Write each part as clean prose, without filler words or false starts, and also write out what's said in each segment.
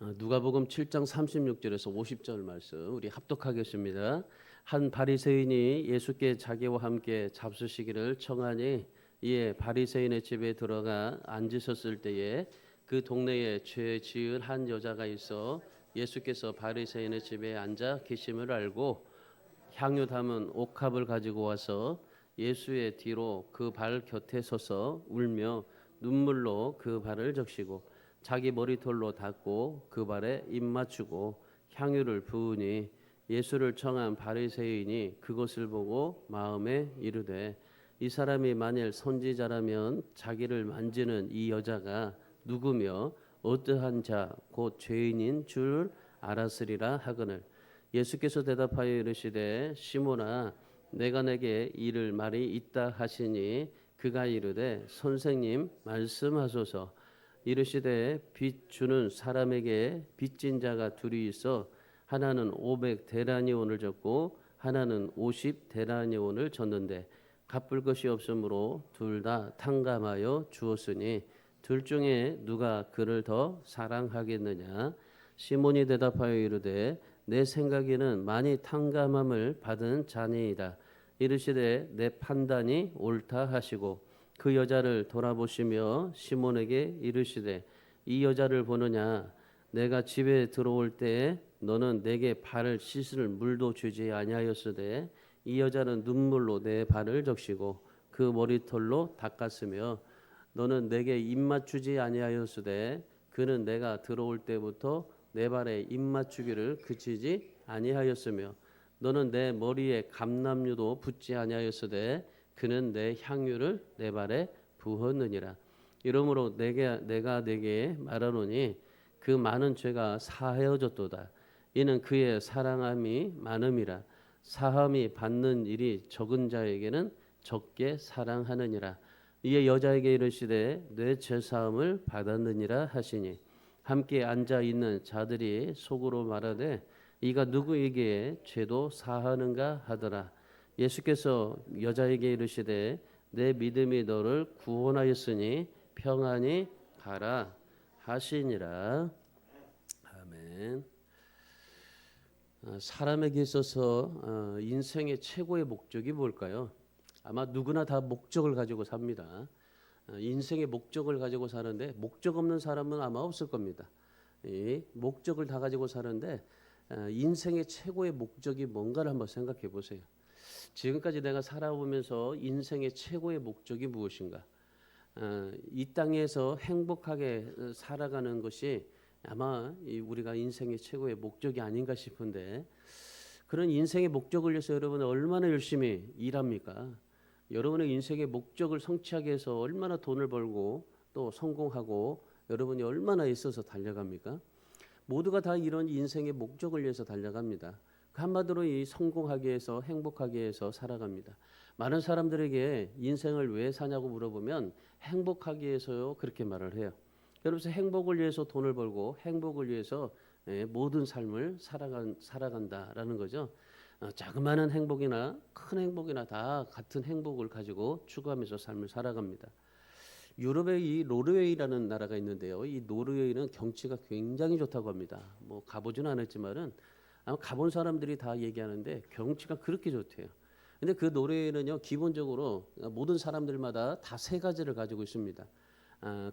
누가복음 7장 36절에서 50절 말씀 우리 합독하겠습니다. 한 바리새인이 예수께 자기와 함께 잡수시기를 청하니 이에 바리새인의 집에 들어가 앉으셨을 때에 그 동네에 죄 지은 한 여자가 있어 예수께서 바리새인의 집에 앉아 계심을 알고 향유 담은 옥합을 가지고 와서 예수의 뒤로 그 발 곁에 서서 울며 눈물로 그 발을 적시고 자기 머리털로 닦고 그 발에 입 맞추고 향유를 부으니 예수를 청한 바리새인이 그것을 보고 마음에 이르되 이 사람이 만일 선지자라면 자기를 만지는 이 여자가 누구며 어떠한 자 곧 죄인인 줄 알았으리라 하거늘 예수께서 대답하여 이르시되 시몬아 내가 내게 이를 말이 있다 하시니 그가 이르되 선생님 말씀하소서 이르시되 빚 주는 사람에게 빚진 자가 둘이 있어 하나는 500데나리온을 졌고 하나는 50데나리온을 졌는데 갚을 것이 없으므로 둘 다 탕감하여 주었으니 둘 중에 누가 그를 더 사랑하겠느냐 시몬이 대답하여 이르되 내 생각에는 많이 탕감함을 받은 자니이다 이르시되 내 판단이 옳다 하시고 그 여자를 돌아보시며 시몬에게 이르시되 이 여자를 보느냐 내가 집에 들어올 때에 너는 내게 발을 씻을 물도 주지 아니하였으되 이 여자는 눈물로 내 발을 적시고 그 머리털로 닦았으며 너는 내게 입 맞추지 아니하였으되 그는 내가 들어올 때부터 내 발에 입 맞추기를 그치지 아니하였으며 너는 내 머리에 감람류도 붓지 아니하였으되 그는 내 향유를 내 발에 부었느니라. 이러므로 내가 내게 말하노니 그 많은 죄가 사하여졌도다. 이는 그의 사랑함이 많음이라. 사함이 받는 일이 적은 자에게는 적게 사랑하느니라. 이에 여자에게 이르시되 내 죄사함을 받았느니라 하시니 함께 앉아 있는 자들이 속으로 말하되 이가 누구에게 죄도 사하는가 하더라. 예수께서 여자에게 이르시되 내 믿음이 너를 구원하였으니 평안히 가라 하시니라. 아멘. 사람에게 있어서 인생의 최고의 목적이 뭘까요? 아마 누구나 다 목적을 가지고 삽니다. 인생의 목적을 가지고 사는데 목적 없는 사람은 아마 없을 겁니다. 이 목적을 다 가지고 사는데 인생의 최고의 목적이 뭔가를 한번 생각해 보세요. 지금까지 내가 살아오면서 인생의 최고의 목적이 무엇인가? 이 땅에서 행복하게 살아가는 것이 아마 우리가 인생의 최고의 목적이 아닌가 싶은데 그런 인생의 목적을 위해서 여러분은 얼마나 열심히 일합니까? 여러분의 인생의 목적을 성취하기 위해서 얼마나 돈을 벌고 또 성공하고 여러분이 얼마나 있어서 달려갑니까? 모두가 다 이런 인생의 목적을 위해서 달려갑니다. 한마디로 이 성공하기 위해서 행복하기 위해서 살아갑니다. 많은 사람들에게 인생을 왜 사냐고 물어보면 행복하기 위해서요 그렇게 말을 해요. 그러면서 행복을 위해서 돈을 벌고 행복을 위해서 모든 삶을 살아간다라는 거죠. 자그마한 행복이나 큰 행복이나 다 같은 행복을 가지고 추구하면서 삶을 살아갑니다. 유럽에 이 노르웨이라는 나라가 있는데요. 이 노르웨이는 경치가 굉장히 좋다고 합니다. 뭐 가보지는 않았지만은 아마 가본 사람들이 다 얘기하는데 경치가 그렇게 좋대요. 근데 그 노르웨이는요 기본적으로 모든 사람들마다 다 세 가지를 가지고 있습니다.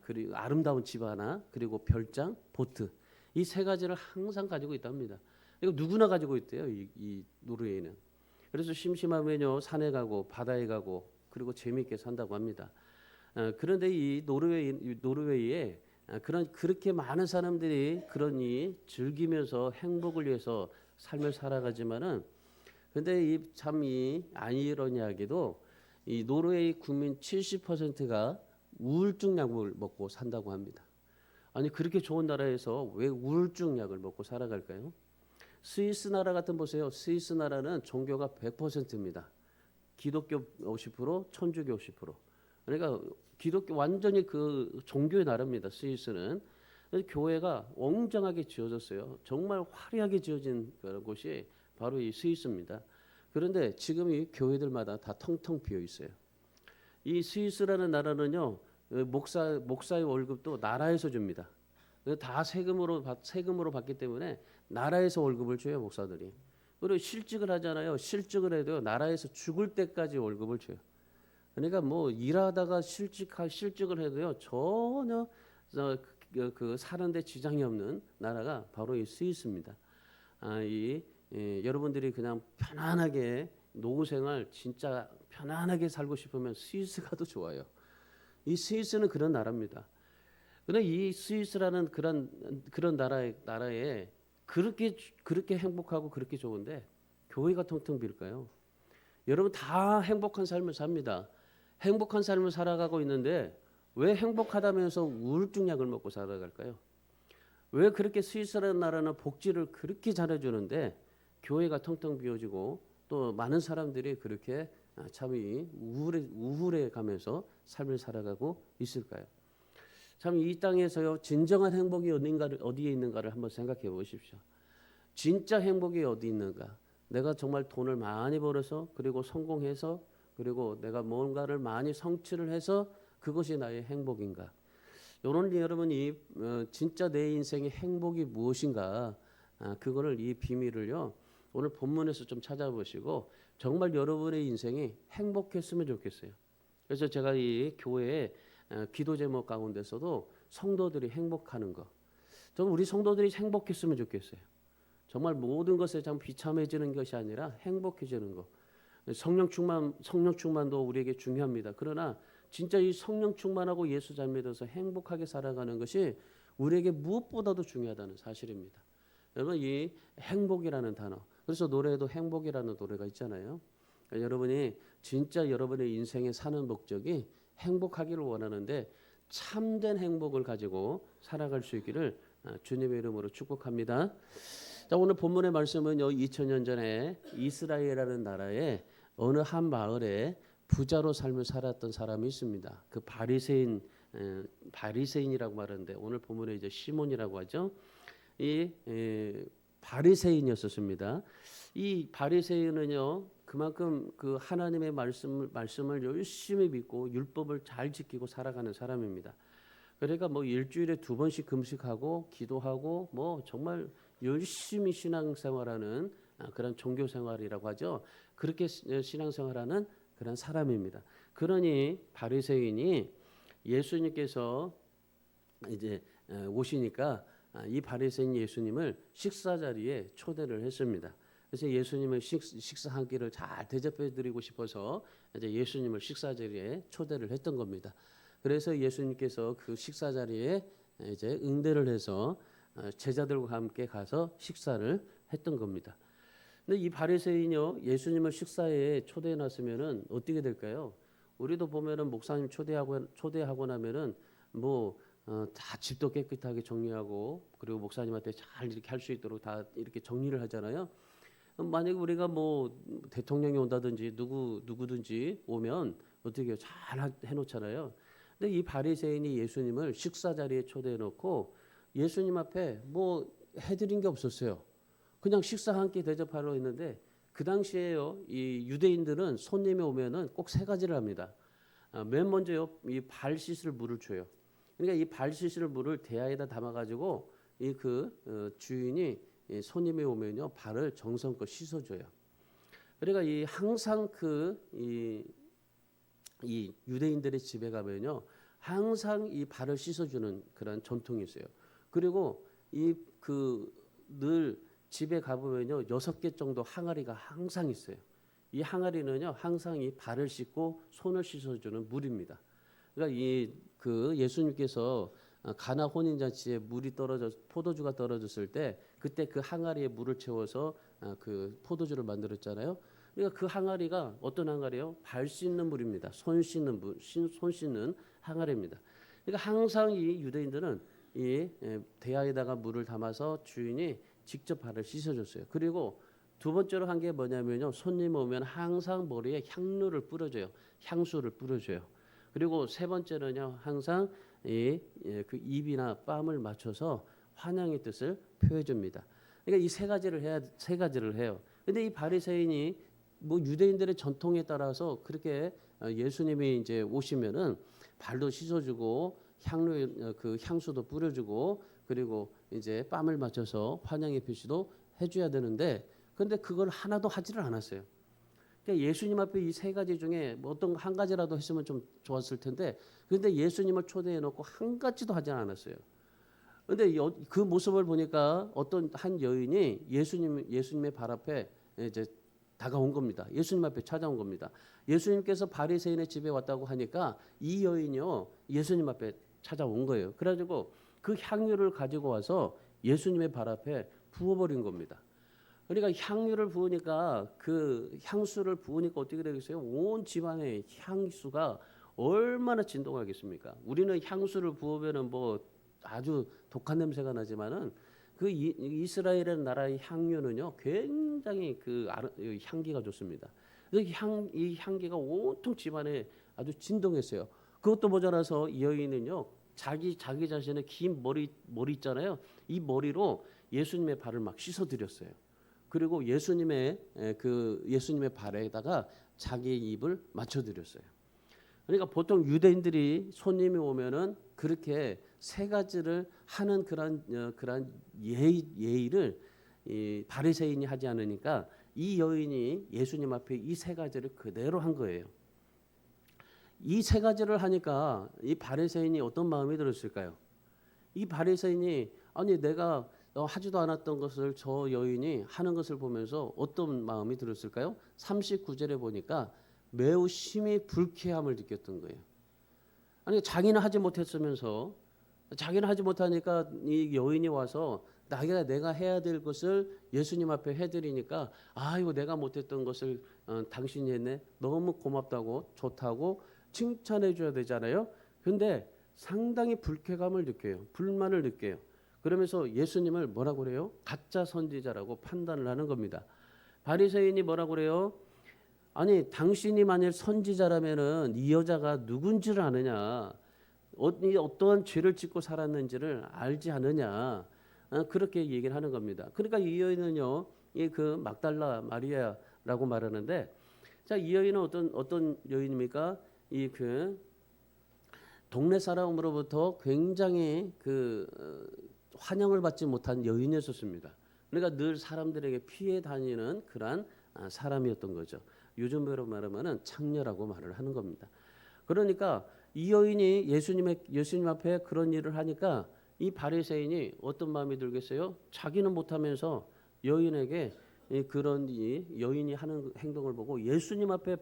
그리고 아름다운 집 하나, 그리고 별장, 보트 이 세 가지를 항상 가지고 있답니다. 이거 누구나 가지고 있대요. 이 노르웨이는. 그래서 심심하면요 산에 가고 바다에 가고 그리고 재미있게 산다고 합니다. 그런데 이 노르웨이에 그렇게 많은 사람들이 그러니 즐기면서 행복을 위해서 삶을 살아가지만은 근데 이 아이러니하게도 이 노르웨이 국민 70%가 우울증 약을 먹고 산다고 합니다. 아니 그렇게 좋은 나라에서 왜 우울증 약을 먹고 살아갈까요? 스위스 나라 같은 보세요. 스위스 나라는 종교가 100%입니다. 기독교 50%, 천주교 50%. 그러니까 기독교 완전히 그 종교의 나라입니다. 스위스는. 교회가 웅장하게 지어졌어요. 정말 화려하게 지어진 그런 곳이 바로 이 스위스입니다. 그런데 지금 이 교회들마다 다 텅텅 비어 있어요. 이 스위스라는 나라는요 목사의 월급도 나라에서 줍니다. 다 세금으로 받기 때문에 나라에서 월급을 줘요, 목사들이. 그리고 실직을 하잖아요. 실직을 해도 나라에서 죽을 때까지 월급을 줘요. 그러니까 뭐 일하다가 실직을 해도요 전혀 그 사는데 지장이 없는 나라가 바로 이 스위스입니다. 여러분들이 그냥 편안하게 노후 생활 진짜 편안하게 살고 싶으면 스위스 가도 좋아요. 이 스위스는 그런 나라입니다. 그런데 이 스위스라는 그런 나라에 그렇게 행복하고 그렇게 좋은데 교회가 텅텅 빌까요? 여러분 다 행복한 삶을 삽니다. 행복한 삶을 살아가고 있는데 왜 행복하다면서 우울증 약을 먹고 살아갈까요? 왜 그렇게 스위스라는 나라는 복지를 그렇게 잘해주는데 교회가 텅텅 비어지고 또 많은 사람들이 그렇게 참이 우울해 가면서 삶을 살아가고 있을까요? 참 이 땅에서요 진정한 행복이 어디에 있는가를 한번 생각해 보십시오. 진짜 행복이 어디 있는가? 내가 정말 돈을 많이 벌어서 그리고 성공해서 그리고 내가 뭔가를 많이 성취를 해서 그것이 나의 행복인가? 오늘 여러분이 진짜 내 인생의 행복이 무엇인가? 그거를 이 비밀을요 오늘 본문에서 좀 찾아보시고 정말 여러분의 인생이 행복했으면 좋겠어요. 그래서 제가 이 교회에 기도 제목 가운데서도 성도들이 행복하는 거, 정말 우리 성도들이 행복했으면 좋겠어요. 정말 모든 것에 참 비참해지는 것이 아니라 행복해지는 거. 성령 충만도 우리에게 중요합니다. 그러나 진짜 이 성령 충만하고 예수 잘 믿어서 행복하게 살아가는 것이 우리에게 무엇보다도 중요하다는 사실입니다. 여러분 이 행복이라는 단어. 그래서 노래에도 행복이라는 노래가 있잖아요. 그러니까 여러분이 진짜 여러분의 인생에 사는 목적이 행복하기를 원하는데 참된 행복을 가지고 살아갈 수 있기를 주님의 이름으로 축복합니다. 자, 오늘 본문의 말씀은요 2000년 전에 이스라엘이라는 나라에 어느 한 마을에 부자로 삶을 살았던 사람이 있습니다. 그 바리새인이라고 말하는데 오늘 본문에 이제 시몬이라고 하죠. 이 바리새인이었습니다. 이 바리새인은요 그만큼 그 하나님의 말씀을 열심히 믿고 율법을 잘 지키고 살아가는 사람입니다. 그러니까 뭐 일주일에 2번씩 금식하고 기도하고 뭐 정말 열심히 신앙생활하는 그런 종교생활이라고 하죠. 그렇게 신앙생활하는 그런 사람입니다. 그러니 바리새인이 예수님께서 이제 오시니까 이 바리새인 예수님을 식사 자리에 초대를 했습니다. 그래서 예수님을 식사 한 끼를 잘 대접해 드리고 싶어서 이제 예수님을 식사 자리에 초대를 했던 겁니다. 그래서 예수님께서 그 식사 자리에 이제 응대를 해서 제자들과 함께 가서 식사를 했던 겁니다. 근데 이 바리새인이요 예수님을 식사에 초대해 놨으면은 어떻게 될까요? 우리도 보면은 목사님 초대하고 나면은 다 집도 깨끗하게 정리하고 그리고 목사님한테 잘 이렇게 할 수 있도록 다 이렇게 정리를 하잖아요. 만약에 우리가 뭐 대통령이 온다든지 누구든지 오면 어떻게 잘 해놓잖아요. 근데 이 바리새인이 예수님을 식사 자리에 초대해 놓고 예수님 앞에 뭐 해드린 게 없었어요. 그냥 식사 한 끼 대접하러 했는데 그 당시에요 이 유대인들은 손님이 오면은 꼭 3가지를 합니다. 맨 먼저요 이 발 씻을 물을 줘요. 그러니까 이 발 씻을 물을 대야에다 담아가지고 주인이 손님이 오면요 발을 정성껏 씻어줘요. 그러니까 항상 이 유대인들의 집에 가면요 항상 이 발을 씻어주는 그런 전통이 있어요. 그리고 늘 집에 가보면요 6개 정도 항아리가 항상 있어요. 이 항아리는요 항상 이 발을 씻고 손을 씻어주는 물입니다. 그러니까 예수님께서 가나 혼인잔치에 포도주가 떨어졌을 때 그때 그 항아리에 물을 채워서 그 포도주를 만들었잖아요. 그러니까 그 항아리가 어떤 항아리예요? 발 씻는 물입니다. 손 씻는 항아리입니다. 그러니까 항상 이 유대인들은 이 대야에다가 물을 담아서 주인이 직접 발을 씻어줬어요. 그리고 2번째로 한 게 뭐냐면요. 손님 오면 항상 머리에 향수를 뿌려줘요. 그리고 3번째는요. 항상 그 입이나 뺨을 맞춰서 환영의 뜻을 표해줍니다. 그러니까 이 3가지를 해요. 근데 이 바리새인이 뭐 유대인들의 전통에 따라서 그렇게 예수님이 이제 오시면은 발도 씻어주고 향수도 뿌려주고 그리고 이제 뺨을 맞춰서 환영의 표시도 해줘야 되는데, 근데 그걸 하나도 하지를 않았어요. 그러니까 예수님 앞에 이 세 가지 중에 뭐 어떤 한 가지라도 했으면 좀 좋았을 텐데, 근데 예수님을 초대해 놓고 한 가지도 하지 않았어요. 근데 그 모습을 보니까 어떤 한 여인이 예수님의 발 앞에 이제 다가온 겁니다. 예수님 앞에 찾아온 겁니다. 예수님께서 바리새인의 집에 왔다고 하니까 이 여인이요 예수님 앞에 찾아온 거예요. 그래가지고 그 향유를 가지고 와서 예수님의 발 앞에 부어버린 겁니다. 그러니까 향유를 부으니까 그 향수를 부으니까 어떻게 되겠어요? 온 집안의 향수가 얼마나 진동하겠습니까? 우리는 향수를 부으면은 뭐 아주 독한 냄새가 나지만은 그 이스라엘의 나라의 향유는요 굉장히 그 향기가 좋습니다. 이 향기가 온통 집안에 아주 진동했어요. 그것도 모자라서 이 여인은요 자기 자신의 긴 머리 있잖아요. 이 머리로 예수님의 발을 막 씻어드렸어요. 그리고 예수님의 발에다가 자기의 입을 맞춰드렸어요. 그러니까 보통 유대인들이 손님이 오면은 그렇게 세 가지를 하는 그런 예의를 이 바리새인이 하지 않으니까 이 여인이 예수님 앞에 이 세 가지를 그대로 한 거예요. 이 세 가지를 하니까 이 바리새인이 어떤 마음이 들었을까요? 이 바리새인이 아니 내가 하지도 않았던 것을 저 여인이 하는 것을 보면서 어떤 마음이 들었을까요? 39절에 보니까 매우 심히 불쾌함을 느꼈던 거예요. 아니 자기는 하지 못했으면서 자기는 하지 못하니까 이 여인이 와서 내가 해야 될 것을 예수님 앞에 해드리니까 이거 내가 못했던 것을 당신이 했네. 너무 고맙다고 좋다고 칭찬해 줘야 되잖아요. 근데 상당히 불쾌감을 느껴요. 불만을 느껴요. 그러면서 예수님을 뭐라고 그래요? 가짜 선지자라고 판단을 하는 겁니다. 바리새인이 뭐라고 그래요? 아니 당신이 만일 선지자라면은 이 여자가 누군지를 아느냐, 어떠한 죄를 짓고 살았는지를 알지 않느냐, 그렇게 얘기를 하는 겁니다. 그러니까 이 여인은요, 이 그 막달라 마리아라고 말하는데, 자, 이 여인은 어떤 여인입니까? 이 그 동네 사람으로부터 굉장히 환영을 받지 못한 여인이었습니다. 그러니까 늘 사람들에게 피해 다니는 그러한 사람이었던 거죠. 요즘으로 말하면은 창녀라고 말을 하는 겁니다. 그러니까 이 여인이 예수님 앞에 그런 일을 하니까 이 바리새인이 어떤 마음이 들겠어요? 자기는 못하면서 여인에게 그런 여인이 하는 행동을 보고 예수님 앞에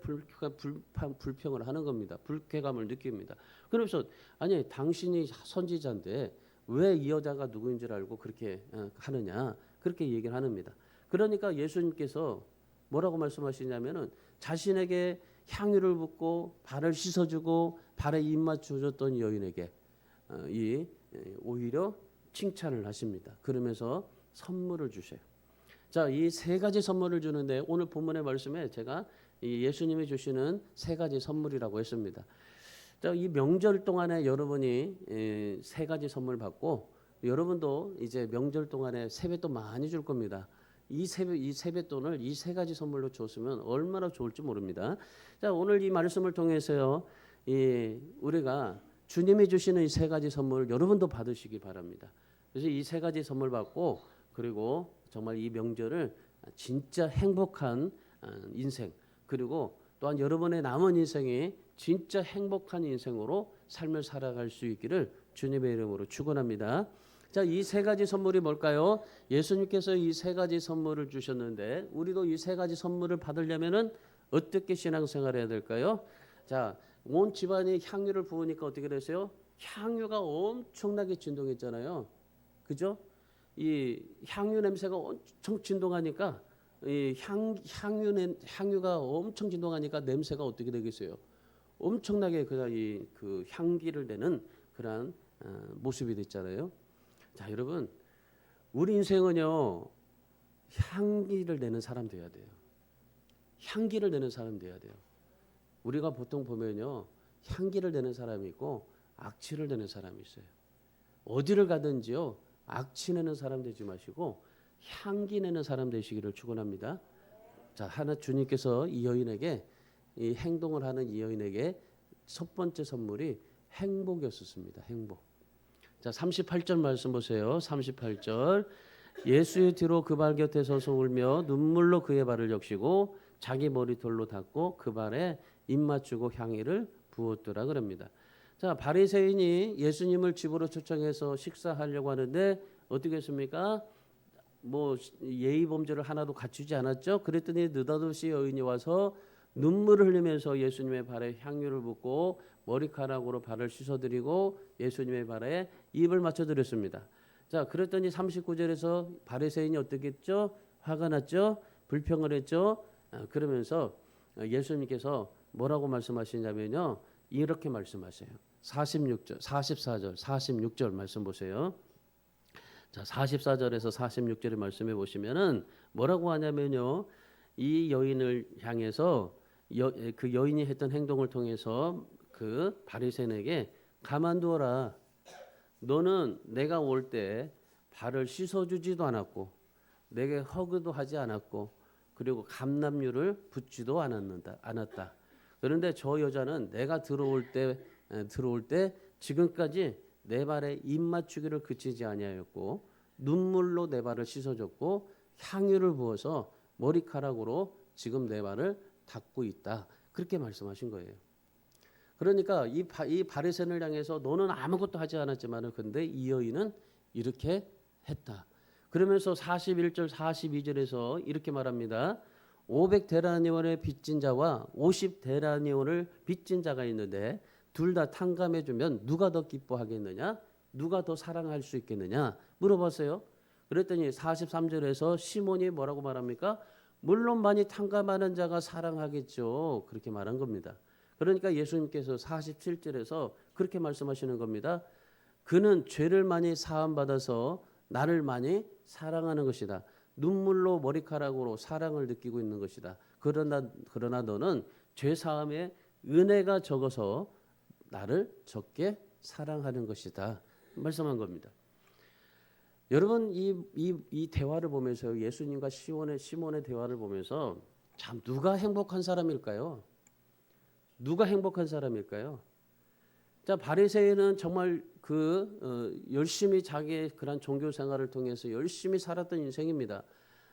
불평을 하는 겁니다. 불쾌감을 느낍니다. 그러면서 아니 당신이 선지자인데 왜 이 여자가 누구인지를 알고 그렇게 하느냐, 그렇게 얘기를 합니다. 그러니까 예수님께서 뭐라고 말씀하시냐면은 자신에게 향유를 붓고 발을 씻어주고 발에 입 맞춰줬던 여인에게 오히려 칭찬을 하십니다. 그러면서 선물을 주셔요. 자, 이 세 가지 선물을 주는데 오늘 본문의 말씀에 제가 예수님이 주시는 세 가지 선물이라고 했습니다. 자, 이 명절 동안에 여러분이 세 가지 선물 받고 여러분도 이제 명절 동안에 세뱃돈 많이 줄 겁니다. 이 세뱃돈을 이 세 가지 선물로 줬으면 얼마나 좋을지 모릅니다. 자, 오늘 이 말씀을 통해서요, 우리가 주님이 주시는 이 세 가지 선물을 여러분도 받으시기 바랍니다. 그래서 이 세 가지 선물 받고 그리고 정말 이 명절을 진짜 행복한 인생, 그리고 또한 여러분의 남은 인생이 진짜 행복한 인생으로 삶을 살아갈 수 있기를 주님의 이름으로 축원합니다. 자, 이 세 가지 선물이 뭘까요? 예수님께서 이 세 가지 선물을 주셨는데 우리도 이 세 가지 선물을 받으려면은 어떻게 신앙생활을 해야 될까요? 자, 온 집안이 향유를 부으니까 어떻게 됐어요? 향유가 엄청나게 진동했잖아요. 그죠? 이 향유 냄새가 엄청 진동하니까 이 향유가 엄청 진동하니까 냄새가 어떻게 되겠어요? 엄청나게 그 향기를 내는 그러한 모습이 됐잖아요. 자, 여러분, 우리 인생은요 향기를 내는 사람 돼야 돼요. 향기를 내는 사람 돼야 돼요. 우리가 보통 보면요 향기를 내는 사람이 있고 악취를 내는 사람이 있어요. 어디를 가든지요 악취 내는 사람 되지 마시고 향기 내는 사람 되시기를 축원합니다. 자, 주님께서 이 여인에게 이 행동을 하는 이 여인에게 첫 번째 선물이 행복이었습니다. 행복. 자, 38절 말씀 보세요. 38절. 예수의 뒤로 그 발 곁에 서서 울며 눈물로 그의 발을 적시고 자기 머리털로 닦고 그 발에 입 맞추고 향유를 부었더라 그럽니다. 자, 바리새인이 예수님을 집으로 초청해서 식사하려고 하는데 어떻게 했습니까? 뭐 예의 범죄를 하나도 갖추지 않았죠. 그랬더니 느닷없이 여인이 와서 눈물을 흘리면서 예수님의 발에 향유를 붓고 머리카락으로 발을 씻어드리고 예수님의 발에 입을 맞춰드렸습니다. 자, 그랬더니 39절에서 바리새인이 어떻게 했죠? 화가 났죠? 불평을 했죠? 그러면서 예수님께서 뭐라고 말씀하시냐면요. 이렇게 말씀하세요. 46절, 44절, 46절 말씀 보세요. 자, 44절에서 46절의 말씀해 보시면은 뭐라고 하냐면요. 이 여인을 향해서 그 여인이 했던 행동을 통해서 그 바리새인에게 가만두어라. 너는 내가 올 때 발을 씻어주지도 않았고 내게 허그도 하지 않았고 그리고 감람유를 붓지도 않았다. 그런데 저 여자는 내가 들어올 때 지금까지 내 발에 입 맞추기를 그치지 아니하였고 눈물로 내 발을 씻어줬고 향유를 부어서 머리카락으로 지금 내 발을 닦고 있다. 그렇게 말씀하신 거예요. 그러니까 이 바리새인을 향해서 너는 아무것도 하지 않았지만은 근데 이 여인은 이렇게 했다. 그러면서 41절 42절에서 이렇게 말합니다. 500데나리온을 빚진 자와 50데나리온을 빚진 자가 있는데 둘 다 탕감해 주면 누가 더 기뻐하겠느냐? 누가 더 사랑할 수 있겠느냐? 물어봤어요. 그랬더니 43절에서 시몬이 뭐라고 말합니까? 물론 많이 탕감하는 자가 사랑하겠죠. 그렇게 말한 겁니다. 그러니까 예수님께서 47절에서 그렇게 말씀하시는 겁니다. 그는 죄를 많이 사함받아서 나를 많이 사랑하는 것이다. 눈물로 머리카락으로 사랑을 느끼고 있는 것이다. 그러나 너는 죄 사함에 은혜가 적어서 나를 적게 사랑하는 것이다. 말씀한 겁니다. 여러분 이 대화를 보면서 예수님과 시몬의 대화를 보면서 참 누가 행복한 사람일까요? 누가 행복한 사람일까요? 자, 바리새인은 정말 열심히 자기의 그런 종교 생활을 통해서 열심히 살았던 인생입니다.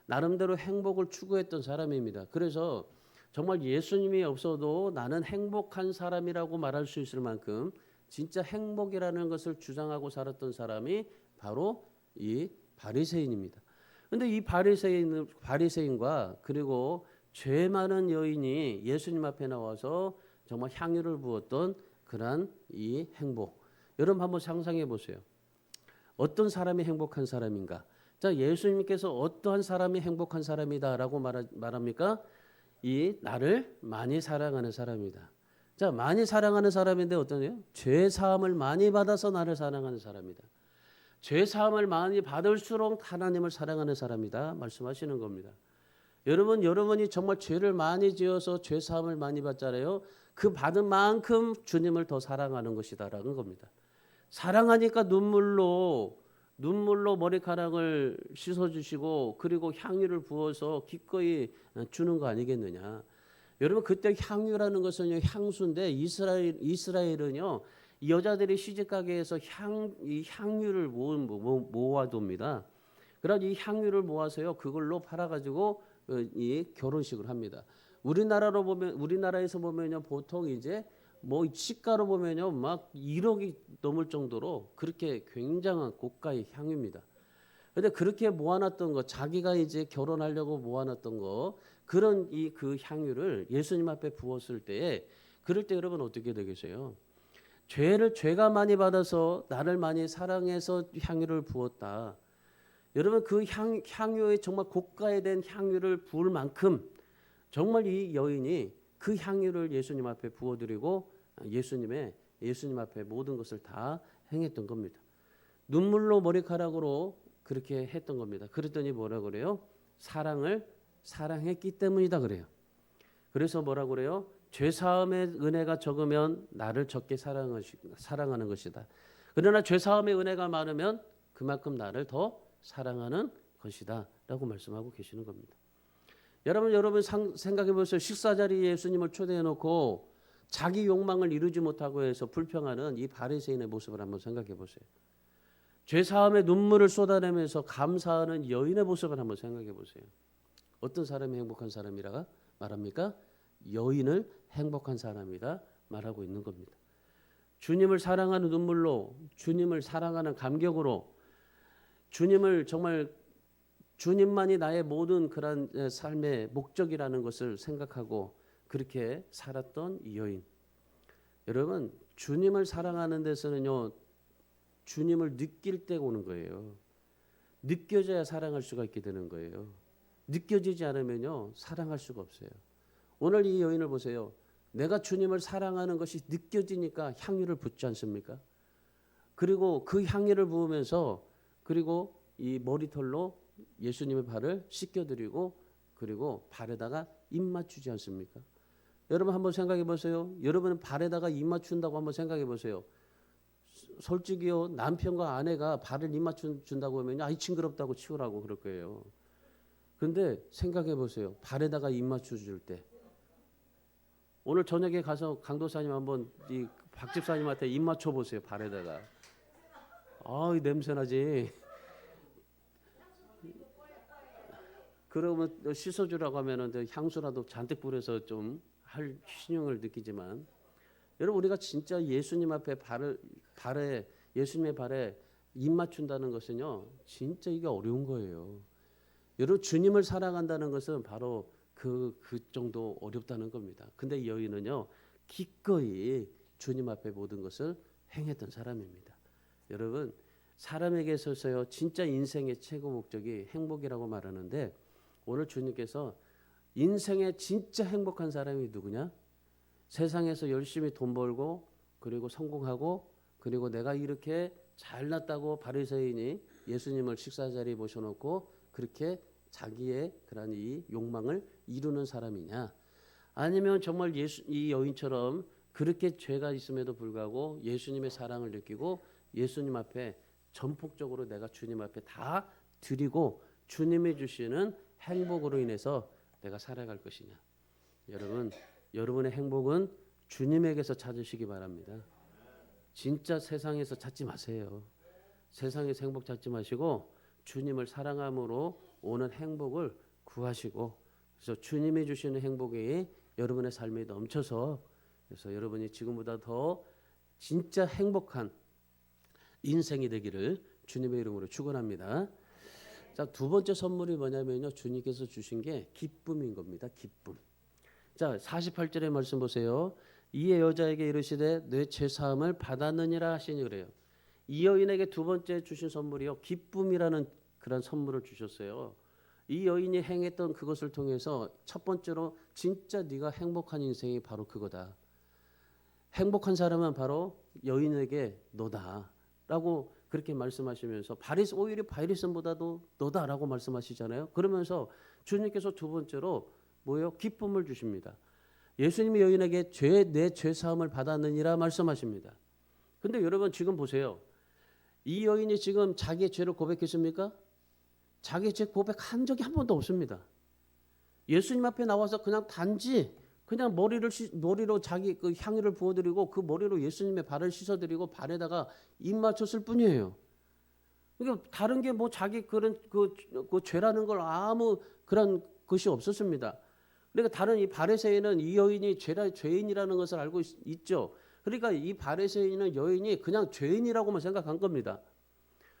나름대로 행복을 추구했던 사람입니다. 그래서 정말 예수님이 없어도 나는 행복한 사람이라고 말할 수 있을 만큼 진짜 행복이라는 것을 주장하고 살았던 사람이 바로 이 바리새인입니다. 그런데 이 바리새인과 그리고 죄 많은 여인이 예수님 앞에 나와서 정말 향유를 부었던 그러한 이 행복. 여러분 한번 상상해 보세요. 어떤 사람이 행복한 사람인가? 자, 예수님께서 어떠한 사람이 행복한 사람이다라고 말합니까? 이 나를 많이 사랑하는 사람이다. 자, 많이 사랑하는 사람인데 어떠냐? 죄 사함을 많이 받아서 나를 사랑하는 사람이다. 죄 사함을 많이 받을수록 하나님을 사랑하는 사람이다. 말씀하시는 겁니다. 여러분이 정말 죄를 많이 지어서 죄 사함을 많이 받잖아요. 그 받은 만큼 주님을 더 사랑하는 것이다라는 겁니다. 사랑하니까 눈물로 머리카락을 씻어주시고 그리고 향유를 부어서 기꺼이 주는 거 아니겠느냐. 여러분 그때 향유라는 것은 향수인데 이스라엘은요 여자들이 시집가게에서 이 향유를 모아둡니다. 그래서 이 향유를 모아서요 그걸로 팔아가지고 이 결혼식을 합니다. 우리나라에서 보면요 보통 이제 뭐 시가로 보면요 막 1억이 넘을 정도로 그렇게 굉장한 고가의 향유입니다. 그런데 그렇게 모아놨던 거 자기가 이제 결혼하려고 모아놨던 거 그런 그 향유를 예수님 앞에 부었을 때에 그럴 때 여러분 어떻게 되겠어요? 죄가 많이 받아서 나를 많이 사랑해서 향유를 부었다. 여러분 그 향유에 정말 고가에 된 향유를 부을 만큼 정말 이 여인이 그 향유를 예수님 앞에 부어드리고 예수님 앞에 모든 것을 다 행했던 겁니다. 눈물로 머리카락으로 그렇게 했던 겁니다. 그랬더니 뭐라 그래요? 사랑을 사랑했기 때문이다 그래요. 그래서 뭐라 그래요? 죄사함의 은혜가 적으면 나를 적게 사랑하는 것이다. 그러나 죄사함의 은혜가 많으면 그만큼 나를 더 사랑하는 것이다 라고 말씀하고 계시는 겁니다. 여러분 생각해 보세요. 식사 자리에 예수님을 초대해 놓고 자기 욕망을 이루지 못하고 해서 불평하는 이 바리새인의 모습을 한번 생각해 보세요. 죄 사함에 눈물을 쏟아내면서 감사하는 여인의 모습을 한번 생각해 보세요. 어떤 사람이 행복한 사람이라 말합니까? 여인을 행복한 사람이라 말하고 있는 겁니다. 주님을 사랑하는 눈물로, 주님을 사랑하는 감격으로, 주님을 정말 주님만이 나의 모든 그런 삶의 목적이라는 것을 생각하고 그렇게 살았던 이 여인. 여러분, 주님을 사랑하는 데서는요, 주님을 느낄 때 오는 거예요. 느껴져야 사랑할 수가 있게 되는 거예요. 느껴지지 않으면요, 사랑할 수가 없어요. 오늘 이 여인을 보세요. 내가 주님을 사랑하는 것이 느껴지니까 향유를 붓지 않습니까? 그리고 그 향유를 부으면서 그리고 이 머리털로 예수님의 발을 씻겨드리고 그리고 발에다가 입 맞추지 않습니까? 여러분 한번 생각해 보세요. 여러분 발에다가 입 맞춘다고 한번 생각해 보세요. 솔직히요, 남편과 아내가 발을 입 맞춘다고 하면 아이 징그럽다고 치우라고 그럴 거예요. 그런데 생각해 보세요. 발에다가 입 맞춰줄 때. 오늘 저녁에 가서 강도사님 한번 이 박 집사님한테 입 맞춰 보세요. 발에다가. 아, 이 냄새 나지. 그러면 씻어주라고 하면은 향수라도 잔뜩 뿌려서 좀 할 신용을 느끼지만, 여러분 우리가 진짜 예수님 앞에 발에 예수님의 발에 입 맞춘다는 것은요, 진짜 이게 어려운 거예요. 여러분 주님을 사랑한다는 것은 바로 그 정도 어렵다는 겁니다. 근데 이 여인은요, 기꺼이 주님 앞에 모든 것을 행했던 사람입니다. 여러분 사람에게 있어서요, 진짜 인생의 최고 목적이 행복이라고 말하는데, 오늘 주님께서 인생의 진짜 행복한 사람이 누구냐? 세상에서 열심히 돈 벌고 그리고 성공하고 그리고 내가 이렇게 잘났다고 바리새인이 예수님을 식사 자리에 모셔놓고 그렇게 자기의 그런 이 욕망을 이루는 사람이냐? 아니면 정말 이 여인처럼 그렇게 죄가 있음에도 불구하고 예수님의 사랑을 느끼고 예수님 앞에 전폭적으로 내가 주님 앞에 다 드리고 주님이 주시는 행복으로 인해서 내가 살아갈 것이냐. 여러분, 여러분의 행복은 주님에게서 찾으시기 바랍니다. 진짜 세상에서 찾지 마세요. 세상에서 행복 찾지 마시고 주님을 사랑함으로 오는 행복을 구하시고, 그래서 주님이 주시는 행복이 여러분의 삶에 넘쳐서, 그래서 여러분이 지금보다 더 진짜 행복한 인생이 되기를 주님의 이름으로 축원합니다. 자, 두 번째 선물이 뭐냐면요, 주님께서 주신 게 기쁨인 겁니다. 기쁨. 자, 48절의 말씀 보세요. 이에 여자에게 이르시되 내 죄 사함을 받았느니라 하시니 그래요. 이 여인에게 두 번째 주신 선물이요, 기쁨이라는 그런 선물을 주셨어요. 이 여인이 행했던 그것을 통해서 첫 번째로 진짜 네가 행복한 인생이 바로 그거다. 행복한 사람은 바로 여인에게 너다라고 그렇게 말씀하시면서 오히려 바리새인보다도 너다라고 말씀하시잖아요. 그러면서 주님께서 두 번째로 뭐예요? 기쁨을 주십니다. 예수님이 여인에게 내 죄 사함을 받았느니라 말씀하십니다. 근데 여러분 지금 보세요. 이 여인이 지금 자기의 죄를 고백했습니까? 자기의 죄 고백한 적이 한 번도 없습니다. 예수님 앞에 나와서 그냥 단지 그냥 머리로 자기 그 향유를 부어드리고 그 머리로 예수님의 발을 씻어드리고 발에다가 입 맞췄을 뿐이에요. 그러니까 다른 게 뭐 자기 그런 그 죄라는 걸 아무 그런 것이 없었습니다. 그러니까 다른 이 바리새인은 이 여인이 죄인이라는 것을 알고 있죠. 그러니까 이 바리새인은 여인이 그냥 죄인이라고만 생각한 겁니다.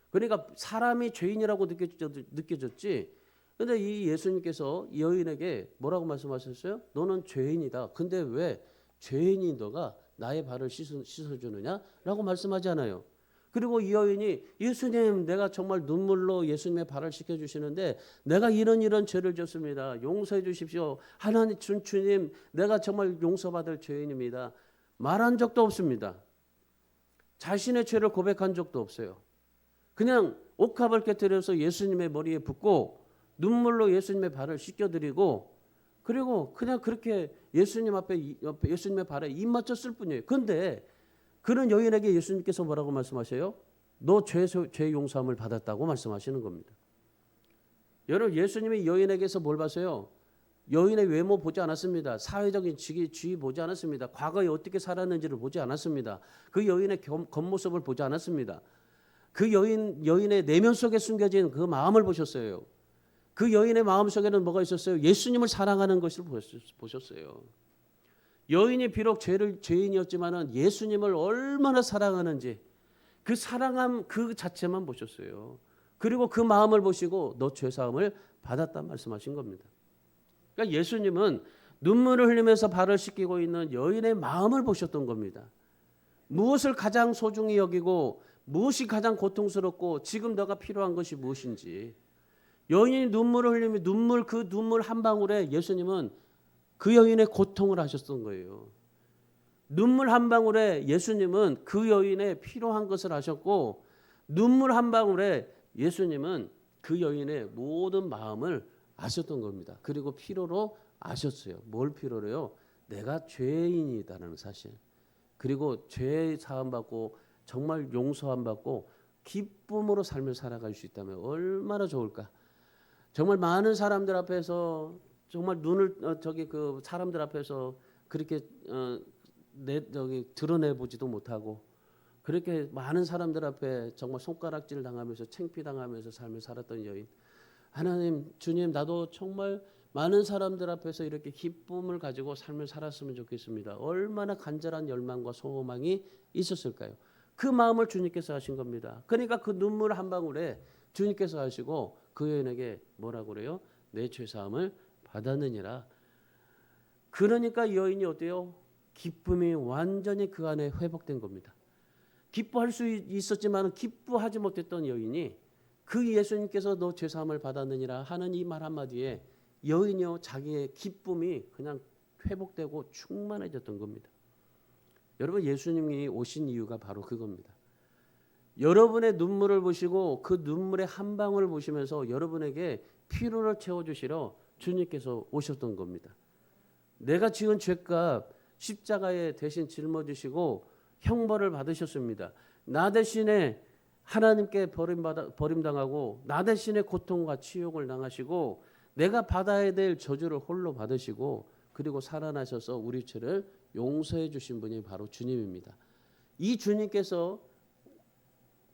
그러니까 사람이 죄인이라고 느껴졌지. 근데 이 예수님께서 이 여인에게 뭐라고 말씀하셨어요? 너는 죄인이다. 근데 왜 죄인인 너가 나의 발을 씻어주느냐라고 말씀하지 않아요. 그리고 이 여인이 예수님, 내가 정말 눈물로 예수님의 발을 씻겨주시는데 내가 이런 죄를 졌습니다. 용서해 주십시오. 하나님 주님, 내가 정말 용서받을 죄인입니다. 말한 적도 없습니다. 자신의 죄를 고백한 적도 없어요. 그냥 옥합을 깨뜨려서 예수님의 머리에 붓고 눈물로 예수님의 발을 씻겨드리고 그리고 그냥 그렇게 예수님 앞에 예수님의 발에 입 맞췄을 뿐이에요. 그런데 그런 여인에게 예수님께서 뭐라고 말씀하세요? 너 죄 용서함을 받았다고 말씀하시는 겁니다. 여러분 예수님이 여인에게서 뭘 봤어요? 여인의 외모 보지 않았습니다. 사회적인 지위 보지 않았습니다. 과거에 어떻게 살았는지를 보지 않았습니다. 그 여인의 겉모습을 보지 않았습니다. 그 여인의 내면 속에 숨겨진 그 마음을 보셨어요. 그 여인의 마음 속에는 뭐가 있었어요? 예수님을 사랑하는 것을 보셨어요. 여인이 비록 죄인이었지만은 예수님을 얼마나 사랑하는지 그 사랑함 그 자체만 보셨어요. 그리고 그 마음을 보시고 너 죄사함을 받았다 말씀하신 겁니다. 그러니까 예수님은 눈물을 흘리면서 발을 씻기고 있는 여인의 마음을 보셨던 겁니다. 무엇을 가장 소중히 여기고 무엇이 가장 고통스럽고 지금 너가 필요한 것이 무엇인지 여인이 눈물을 흘리며 그 눈물 한 방울에 예수님은 그 여인의 고통을 하셨던 거예요. 눈물 한 방울에 예수님은 그 여인의 필요한 것을 하셨고 눈물 한 방울에 예수님은 그 여인의 모든 마음을 아셨던 겁니다. 그리고 필요로 아셨어요. 뭘 필요로요? 내가 죄인이다라는 사실. 그리고 죄 사함 받고 정말 용서함 받고 기쁨으로 삶을 살아갈 수 있다면 얼마나 좋을까? 정말 많은 사람들 앞에서 정말 눈을 사람들 앞에서 그렇게 드러내 보지도 못하고 그렇게 많은 사람들 앞에 정말 손가락질 당하면서 창피당하면서 삶을 살았던 여인. 하나님, 주님, 나도 정말 많은 사람들 앞에서 이렇게 기쁨을 가지고 삶을 살았으면 좋겠습니다. 얼마나 간절한 열망과 소망이 있었을까요? 그 마음을 주님께서 하신 겁니다. 그러니까 그 눈물 한 방울에 주님께서 하시고 그 여인에게 뭐라고 그래요? 내 죄사함을 받았느니라. 그러니까 이 여인이 어때요? 기쁨이 완전히 그 안에 회복된 겁니다. 기뻐할 수 있었지만 기뻐하지 못했던 여인이 그 예수님께서 너 죄사함을 받았느니라 하는 이 말 한마디에 여인이요 자기의 기쁨이 그냥 회복되고 충만해졌던 겁니다. 여러분, 예수님이 오신 이유가 바로 그겁니다. 여러분의 눈물을 보시고 그 눈물의 한 방울을 보시면서 여러분에게 피로를 채워주시러 주님께서 오셨던 겁니다. 내가 지은 죄값 십자가에 대신 짊어지시고 형벌을 받으셨습니다. 나 대신에 하나님께 버림당하고 나 대신에 고통과 치욕을 당하시고 내가 받아야 될 저주를 홀로 받으시고 그리고 살아나셔서 우리 죄를 용서해 주신 분이 바로 주님입니다. 이 주님께서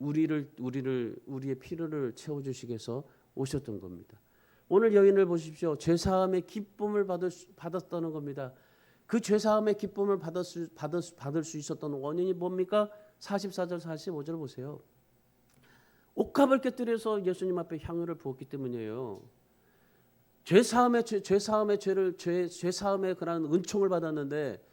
우리의 필요를 채워주시기 위해서 오셨던 겁니다. 오늘 여인을 보십시오. 죄사함의 기쁨을 받았다는 겁니다. 그 죄사함의 기쁨을 받을 수 있었던 원인이 뭡니까? 44절 45절 보세요. 옥합을 깨뜨려서 예수님 앞에 향유를 부었기 때문이에요. 죄사함의 그런 은총을 받았는데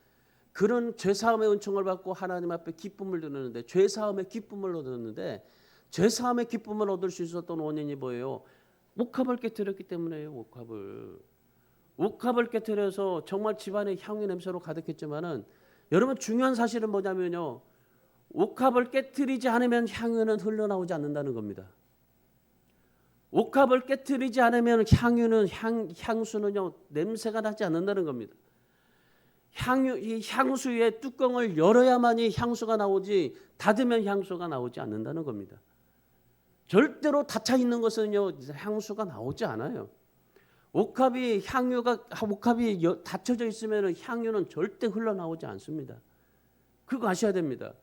그런 죄사함의 은총을 받고 하나님 앞에 기쁨을 누리는데 죄사함의 기쁨을 얻었는데 죄사함의 기쁨을 얻을 수 있었던 원인이 뭐예요? 옥합을 깨뜨렸기 때문에요. 옥합을 깨뜨려서 정말 집안에 향유 냄새로 가득했지만은 여러분 중요한 사실은 뭐냐면요. 옥합을 깨뜨리지 않으면 향유는 흘러나오지 않는다는 겁니다. 옥합을 깨뜨리지 않으면 향수는요 냄새가 나지 않는다는 겁니다. 이 향수의 뚜껑을 열어야만이 향수가 나오지 닫으면 향수가 나오지 않는다는 겁니다. 절대로 닫혀 있는 것은요 향수가 나오지 않아요. 옥합이 닫혀져 있으면 향유는 절대 흘러나오지 않습니다. 그거 아셔야 됩니다.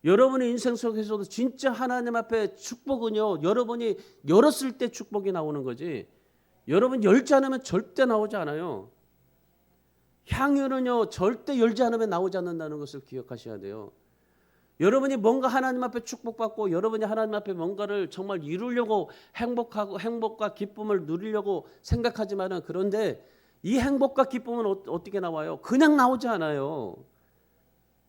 여러분의 인생 속에서도 진짜 하나님 앞에 축복은요 여러분이 열었을 때 축복이 나오는 거지 여러분 열지 않으면 절대 나오지 않아요. 향유는요 절대 열지 않으면 나오지 않는다는 것을 기억하셔야 돼요. 여러분이 뭔가 하나님 앞에 축복받고 여러분이 하나님 앞에 뭔가를 정말 이루려고 행복과 기쁨을 누리려고 생각하지만은 그런데 이 행복과 기쁨은 어떻게 나와요? 그냥 나오지 않아요.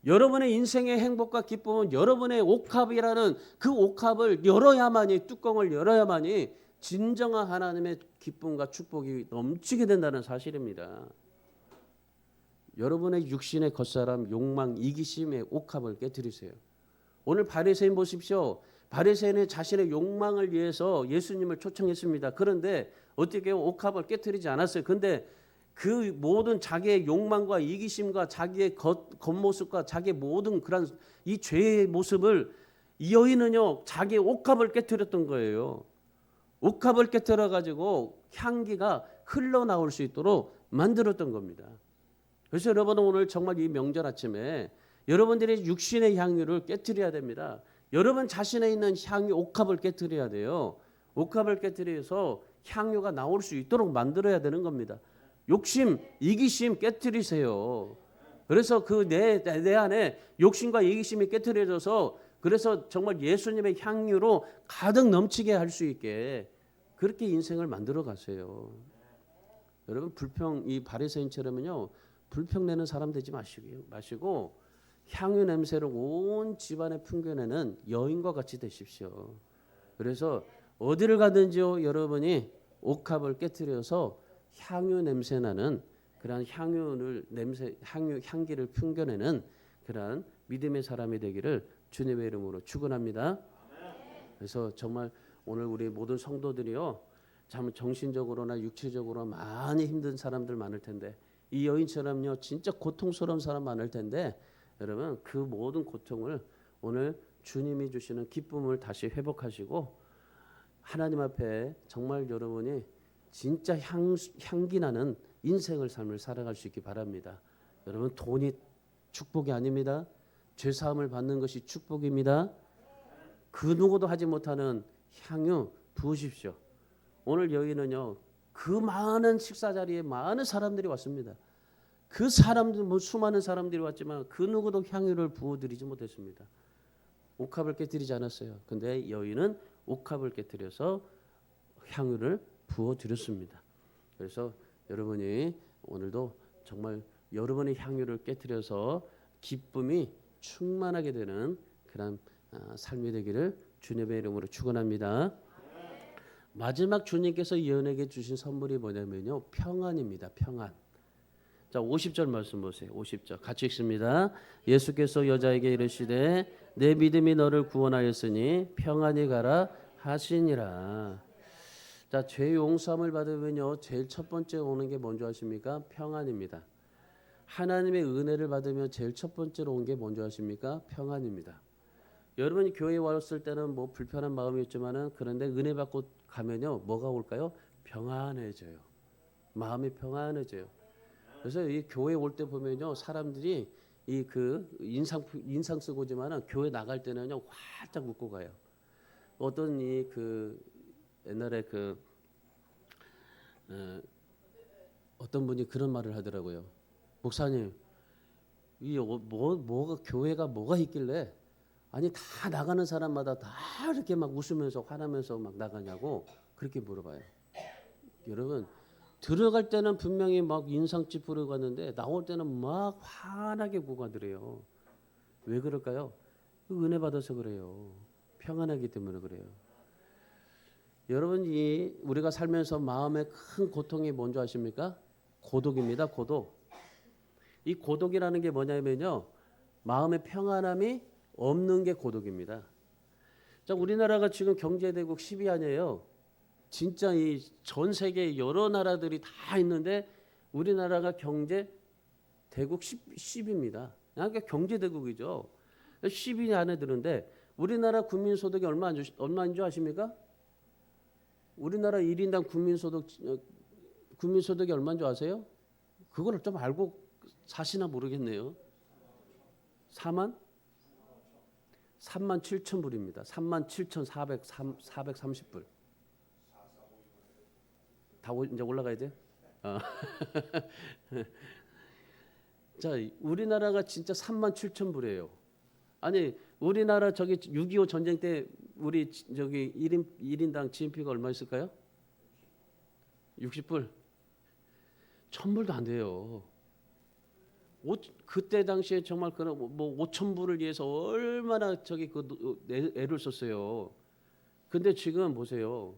여러분의 인생의 행복과 기쁨은 여러분의 옥합이라는 그 옥합을 열어야만이 뚜껑을 열어야만이 진정한 하나님의 기쁨과 축복이 넘치게 된다는 사실입니다. 여러분의 육신의 겉사람 욕망 이기심의 옥합을 깨뜨리세요. 오늘 바리새인 보십시오. 바리새인은 자신의 욕망을 위해서 예수님을 초청했습니다. 그런데 어떻게 옥합을 깨뜨리지 않았어요. 그런데 그 모든 자기의 욕망과 이기심과 자기의 겉모습과 자기의 모든 그런 이 죄의 모습을 이 여인은요 자기의 옥합을 깨뜨렸던 거예요. 옥합을 깨뜨려 가지고 향기가 흘러나올 수 있도록 만들었던 겁니다. 그래서 여러분은 오늘 정말 이 명절 아침에 여러분들이 육신의 향유를 깨뜨려야 됩니다. 여러분 자신에 있는 향유 옥합을 깨뜨려야 돼요. 옥합을 깨뜨려서 향유가 나올 수 있도록 만들어야 되는 겁니다. 욕심, 이기심 깨뜨리세요. 그래서 그 내 안에 욕심과 이기심이 깨뜨려져서 그래서 정말 예수님의 향유로 가득 넘치게 할 수 있게 그렇게 인생을 만들어 가세요. 여러분 이 바리새인처럼은요 불평 내는 사람 되지 마시고 향유 냄새로 온 집안에 풍겨내는 여인과 같이 되십시오. 그래서 어디를 가든지요 여러분이 옥합을 깨뜨려서 향유 냄새 나는 그러한 향기를 풍겨내는 그러한 믿음의 사람이 되기를 주님의 이름으로 축원합니다. 그래서 정말 오늘 우리 모든 성도들이요 참 정신적으로나 육체적으로 많이 힘든 사람들 많을 텐데 이 여인처럼요 진짜 고통스러운 사람 많을 텐데 여러분 그 모든 고통을 오늘 주님이 주시는 기쁨을 다시 회복하시고 하나님 앞에 정말 여러분이 진짜 향기 나는 인생을 삶을 살아갈 수 있기 바랍니다. 여러분 돈이 축복이 아닙니다. 죄 사함을 받는 것이 축복입니다. 그 누구도 하지 못하는 향유 부으십시오. 오늘 여인은요 그 많은 식사 자리에 많은 사람들이 왔습니다. 그 사람들 수많은 사람들이 왔지만 그 누구도 향유를 부어드리지 못했습니다. 옥합을 깨뜨리지 않았어요. 근데 여인은 옥합을 깨뜨려서 향유를 부어드렸습니다. 그래서 여러분이 오늘도 정말 여러분의 향유를 깨뜨려서 기쁨이 충만하게 되는 그런 삶이 되기를 주님의 이름으로 축원합니다. 마지막 주님께서 예언에게 주신 선물이 뭐냐면요 평안입니다. 평안. 자 50절 말씀 보세요. 50절 같이 읽습니다. 예수께서 여자에게 이르시되 내 믿음이 너를 구원하였으니 평안히 가라 하시니라. 자, 죄 용서함을 받으면요 제일 첫 번째 오는 게 뭔지 아십니까? 평안입니다. 하나님의 은혜를 받으면 제일 첫 번째로 온 게 뭔지 아십니까? 평안입니다. 여러분이 교회에 왔을 때는 뭐 불편한 마음이었지만은 그런데 은혜 받고 가면요 뭐가 올까요? 평안해져요. 마음이 평안해져요. 그래서 이 교회 올 때 보면요 사람들이 이 그 인상 쓰고 오지만은 교회 나갈 때는요 활짝 웃고 가요. 어떤 이 그 옛날에 어떤 분이 그런 말을 하더라고요. 목사님, 뭐가 교회가 뭐가 있길래 아니 다 나가는 사람마다 다 이렇게 막 웃으면서 화나면서 막 나가냐고 그렇게 물어봐요. 여러분 들어갈 때는 분명히 막 인상 찌푸리고 갔는데 나올 때는 막 환하게 구가더래요. 왜 그럴까요? 은혜 받아서 그래요. 평안하기 때문에 그래요. 여러분 우리가 살면서 마음에 큰 고통이 뭔지 아십니까? 고독입니다. 고독. 이 고독이라는 게 뭐냐면요. 마음의 평안함이 없는 게 고독입니다. 자, 우리나라가 지금 경제대국 10위 아니에요. 진짜 이 전 세계 여러 나라들이 다 있는데 우리나라가 경제 대국 10위입니다. 그러니까 경제 대국이죠. 10위 안에 드는데 우리나라 국민 소득이 얼마인 줄 아십니까? 우리나라 1인당 국민 소득이 얼마인 줄 아세요? 그거를 좀 알고 사시나 모르겠네요. 3만 7천 불입니다. 3만 7,430불. 다 이제 올라가야 돼? 자, 우리나라가 진짜 3만 7천 불이에요. 아니, 우리나라 저기 6.25 전쟁 때 우리 저기 1인당 GNP가 얼마였을까요? 60불. 1,000불도 안 돼요. 그때 당시에 정말 그런 뭐 5,000불을 위해서 얼마나 저기 애를 썼어요. 근데 지금 보세요.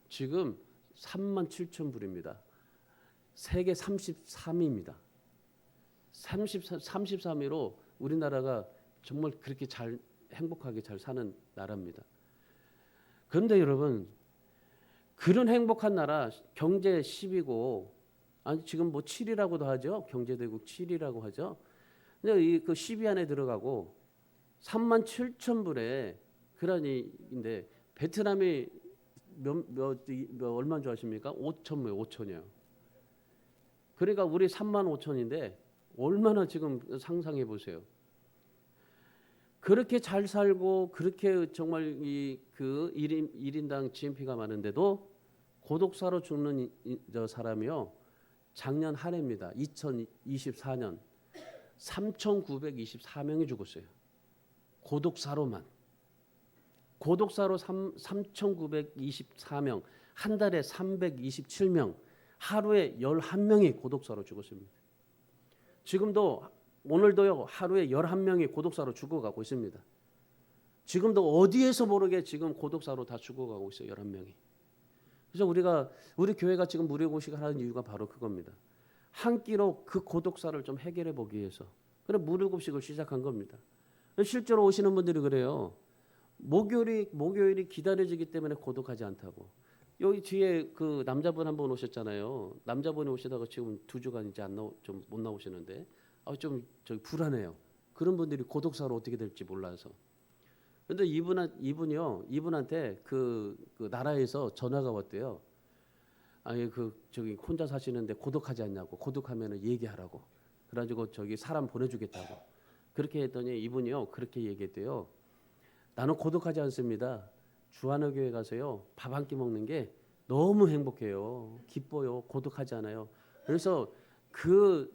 지금 3만 7천 불입니다. 세계 33위입니다. 33위로 우리나라가 정말 그렇게 잘 행복하게 잘 사는 나라입니다. 그런데 여러분 그런 행복한 나라 경제 10위고 아니 지금 뭐 7위라고도 하죠. 경제대국 7위라고 하죠. 근데 그 10위 안에 들어가고 3만 7천 불에 그러니인데 베트남이 얼마인 줄 아십니까? 5천이에요. 그러니까 우리 3만 5천인데 얼마나 지금 상상해 보세요. 그렇게 잘 살고 그렇게 정말 그 1인당 GNP가 많은데도 고독사로 죽는 저 사람이요. 작년 한 해입니다. 2024년 3,924명이 죽었어요. 고독사로만. 고독사로 3,924명, 한 달에 327명, 하루에 11명이 고독사로 죽었습니다. 지금도 오늘도요. 하루에 11명이 고독사로 죽어가고 있습니다. 지금도 어디에서 모르게 지금 고독사로 다 죽어가고 있어요. 11명이. 그래서 우리 교회가 지금 무료고식을 하는 이유가 바로 그겁니다. 한 끼로 그 고독사를 좀 해결해 보기 위해서. 그래 무료고식을 시작한 겁니다. 실제로 오시는 분들이 그래요. 목요일이 기다려지기 때문에 고독하지 않다고. 여기 뒤에 그 남자분 한 분 오셨잖아요. 남자분이 오시다가 지금 2주간 이제 좀 못 나오시는데 좀 저기 불안해요. 그런 분들이 고독사로 어떻게 될지 몰라서. 그런데 이분한테 그 나라에서 전화가 왔대요. 아니 저기 혼자 사시는데 고독하지 않냐고. 고독하면은 얘기하라고. 그래가지고 저기 사람 보내주겠다고. 그렇게 했더니 이분이요 그렇게 얘기했대요. 나는 고독하지 않습니다. 주한어교회 가서요 밥 한 끼 먹는 게 너무 행복해요. 기뻐요. 고독하지 않아요. 그래서 그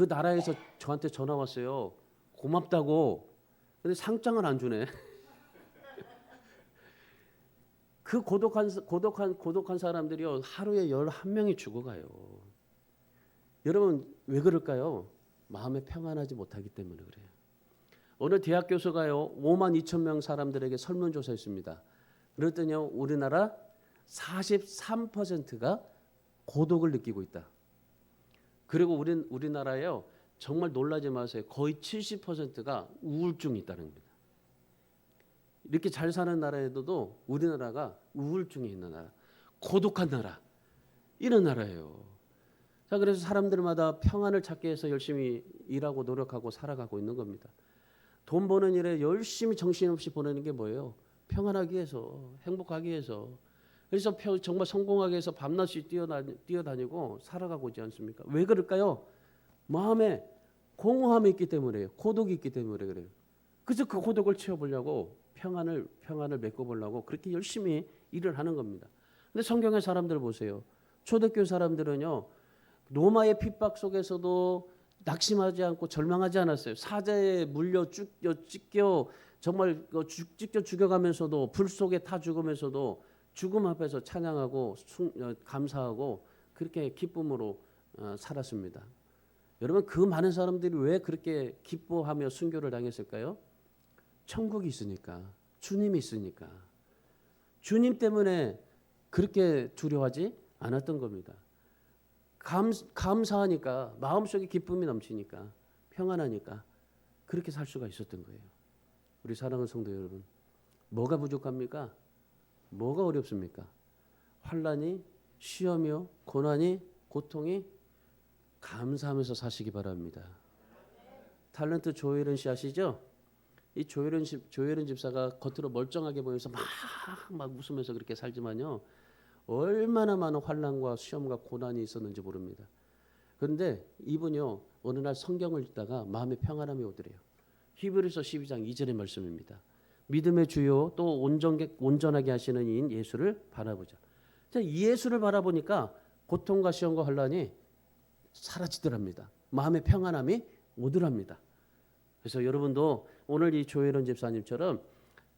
나라에서 저한테 전화 왔어요. 고맙다고. 근데 상장을 안 주네. 그 고독한 사람들이요 하루에 11명이 죽어가요. 여러분 왜 그럴까요? 마음에 평안하지 못하기 때문에 그래요. 어느 대학 교수가요 52,000명 사람들에게 설문조사했습니다. 그랬더니요 우리나라 43%가 고독을 느끼고 있다. 그리고 우리나라에요 정말 놀라지 마세요. 거의 70%가 우울증이 있다는 겁니다. 이렇게 잘 사는 나라에도 우리나라가 우울증이 있는 나라, 고독한 나라, 이런 나라예요. 자, 그래서 사람들마다 평안을 찾기 위해서 열심히 일하고 노력하고 살아가고 있는 겁니다. 돈 버는 일에 열심히 정신없이 보내는 게 뭐예요? 평안하기 위해서, 행복하기 위해서. 그래서 정말 성공하기 위해서 밤낮이 뛰어다니고 살아가고 있지 않습니까? 왜 그럴까요? 마음에 공허함이 있기 때문에요. 고독이 있기 때문에 그래요. 그래서 그 고독을 채워보려고 평안을 메꿔보려고 그렇게 열심히 일을 하는 겁니다. 근데 성경의 사람들 보세요. 초대교회 사람들은요. 로마의 핍박 속에서도 낙심하지 않고 절망하지 않았어요. 사자에 물려 찢겨 정말 찢겨 죽여가면서도 불 속에 타 죽으면서도 죽음 앞에서 찬양하고 감사하고 그렇게 기쁨으로 살았습니다. 여러분 그 많은 사람들이 왜 그렇게 기뻐하며 순교를 당했을까요? 천국이 있으니까, 주님이 있으니까. 주님 때문에 그렇게 두려워하지 않았던 겁니다. 감사하니까, 마음속에 기쁨이 넘치니까, 평안하니까 그렇게 살 수가 있었던 거예요. 우리 사랑하는 성도 여러분, 뭐가 부족합니까? 뭐가 어렵습니까? 환난이, 시험이요, 고난이, 고통이 감사하면서 사시기 바랍니다. 탤런트 조혜련 씨 아시죠? 이 조혜련 집사가 겉으로 멀쩡하게 보여서 막 웃으면서 그렇게 살지만요. 얼마나 많은 환난과 시험과 고난이 있었는지 모릅니다. 그런데 이분이요. 어느 날 성경을 읽다가 마음의 평안함이 오더래요. 히브리서 12장 2절의 말씀입니다. 믿음의 주요 또 온전하게 하시는 이인 예수를 바라보자. 이 예수를 바라보니까 고통과 시험과 환난이 사라지더랍니다. 마음의 평안함이 오더랍니다. 그래서 여러분도 오늘 이 조혜련 집사님처럼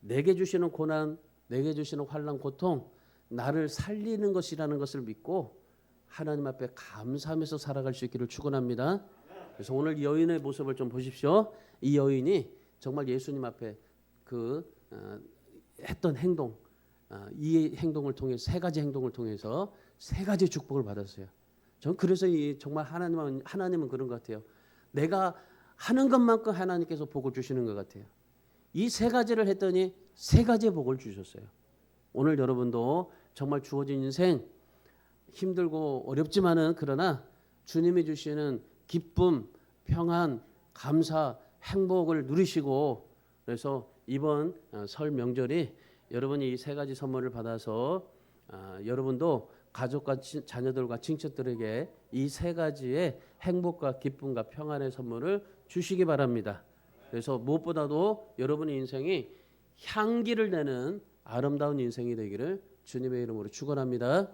내게 주시는 고난, 내게 주시는 환난, 고통, 나를 살리는 것이라는 것을 믿고 하나님 앞에 감사하면서 살아갈 수 있기를 축원합니다. 그래서 오늘 여인의 모습을 좀 보십시오. 이 여인이 정말 예수님 앞에 했던 행동, 이 행동을 통해 세 가지 행동을 통해서 세 가지 축복을 받았어요. 저는 그래서 정말 하나님은 그런 것 같아요. 내가 하는 것만큼 하나님께서 복을 주시는 것 같아요. 이 세 가지를 했더니 세 가지의 복을 주셨어요. 오늘 여러분도 정말 주어진 인생 힘들고 어렵지만은 그러나 주님이 주시는 기쁨, 평안, 감사, 행복을 누리시고 그래서 이번 설 명절이 여러분이 이 세 가지 선물을 받아서 여러분도 가족과 자녀들과 친척들에게 이 세 가지의 행복과 기쁨과 평안의 선물을 주시기 바랍니다. 그래서 무엇보다도 여러분의 인생이 향기를 내는 아름다운 인생이 되기를 주님의 이름으로 축원합니다.